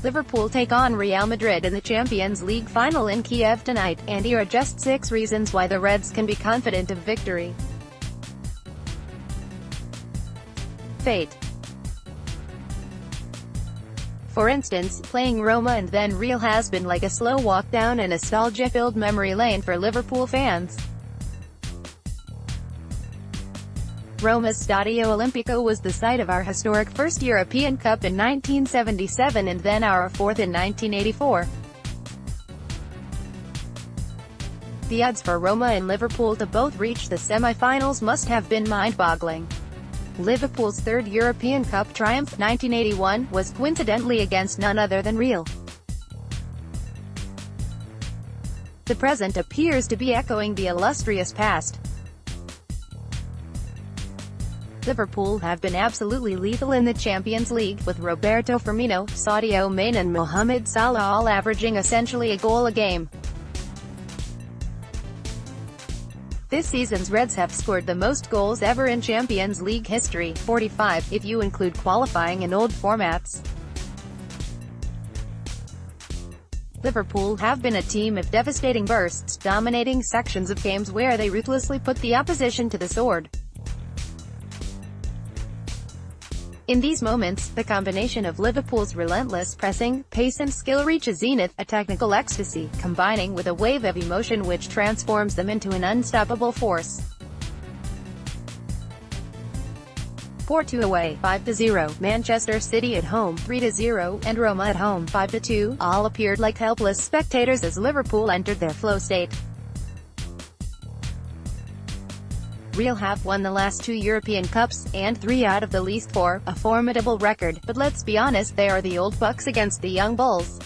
Liverpool take on Real Madrid in the Champions League final in Kyiv tonight, and here are just 6 reasons why the Reds can be confident of victory. Fate. For instance, playing Roma and then Real has been like a slow walk down a nostalgia-filled memory lane for Liverpool fans. Roma's Stadio Olimpico was the site of our historic first European Cup in 1977 and then our fourth in 1984. The odds for Roma and Liverpool to both reach the semi-finals must have been mind-boggling. Liverpool's third European Cup triumph, 1981, was coincidentally against none other than Real. The present appears to be echoing the illustrious past. Liverpool have been absolutely lethal in the Champions League, with Roberto Firmino, Sadio Mane and Mohamed Salah all averaging essentially a goal a game. This season's Reds have scored the most goals ever in Champions League history, 45, if you include qualifying in old formats. Liverpool have been a team of devastating bursts, dominating sections of games where they ruthlessly put the opposition to the sword. In these moments, the combination of Liverpool's relentless pressing, pace and skill reaches zenith, a technical ecstasy, combining with a wave of emotion which transforms them into an unstoppable force. Porto away, 5-0, Manchester City at home, 3-0, and Roma at home, 5-2, all appeared like helpless spectators as Liverpool entered their flow state. Real have won the last 2 European Cups, and 3 out of the least 4, a formidable record, but let's be honest, they are the old bucks against the young bulls.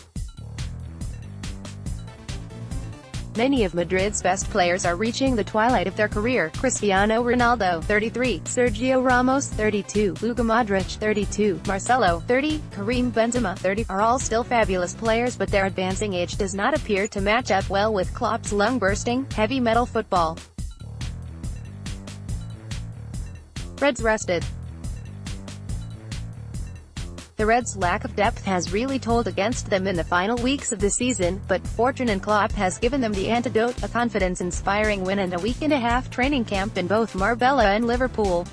Many of Madrid's best players are reaching the twilight of their career. Cristiano Ronaldo, 33, Sergio Ramos, 32, Luka Modric, 32, Marcelo, 30, Karim Benzema, 30, are all still fabulous players, but their advancing age does not appear to match up well with Klopp's lung-bursting, heavy metal football. Reds rested. The Reds' lack of depth has really told against them in the final weeks of the season, but fortune and Klopp has given them the antidote, a confidence-inspiring win and a week-and-a-half training camp in both Marbella and Liverpool.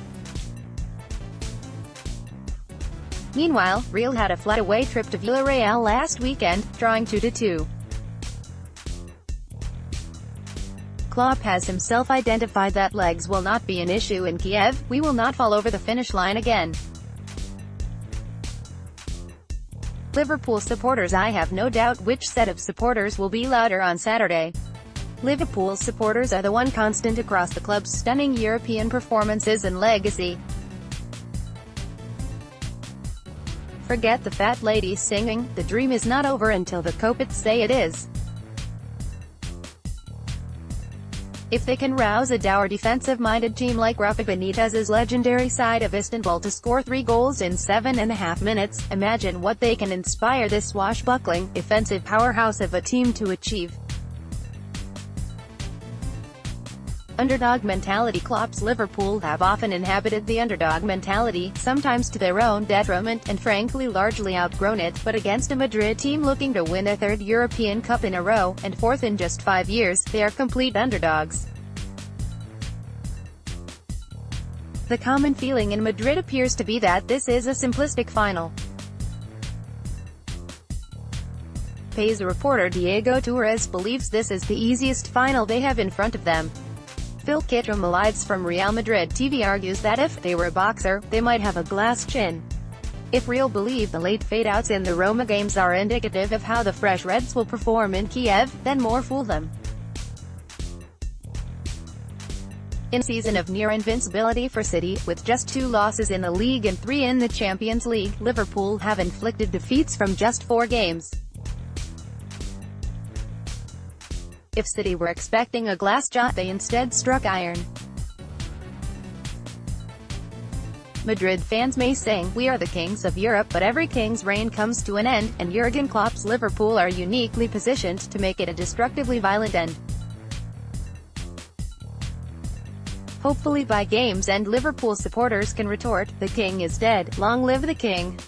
Meanwhile, Real had a flat away trip to Villarreal last weekend, drawing 2-2. Klopp has himself identified that legs will not be an issue in Kyiv. We will not fall over the finish line again. Liverpool supporters: I have no doubt which set of supporters will be louder on Saturday. Liverpool supporters are the one constant across the club's stunning European performances and legacy. Forget the fat ladies singing, the dream is not over until the Copets say it is. If they can rouse a dour defensive-minded team like Rafa Benitez's legendary side of Istanbul to score 3 goals in 7.5 minutes, imagine what they can inspire this swashbuckling, offensive powerhouse of a team to achieve. Underdog mentality: Klopp's Liverpool have often inhabited the underdog mentality, sometimes to their own detriment, and frankly largely outgrown it, but against a Madrid team looking to win a 3rd European Cup in a row, and 4th in just 5 years, they are complete underdogs. The common feeling in Madrid appears to be that this is a simplistic final. PA's reporter Diego Torres believes this is the easiest final they have in front of them. Phil Kitromalides from Real Madrid TV argues that if they were a boxer, they might have a glass chin. If Real believe the late fade-outs in the Roma games are indicative of how the fresh Reds will perform in Kyiv, then more fool them. In a season of near invincibility for City, with just 2 losses in the league and 3 in the Champions League, Liverpool have inflicted defeats from just 4 games. If City were expecting a glass jaw, they instead struck iron. Madrid fans may sing, "We are the kings of Europe," but every king's reign comes to an end, and Jurgen Klopp's Liverpool are uniquely positioned to make it a destructively violent end. Hopefully by game's end Liverpool supporters can retort, "The king is dead, long live the king."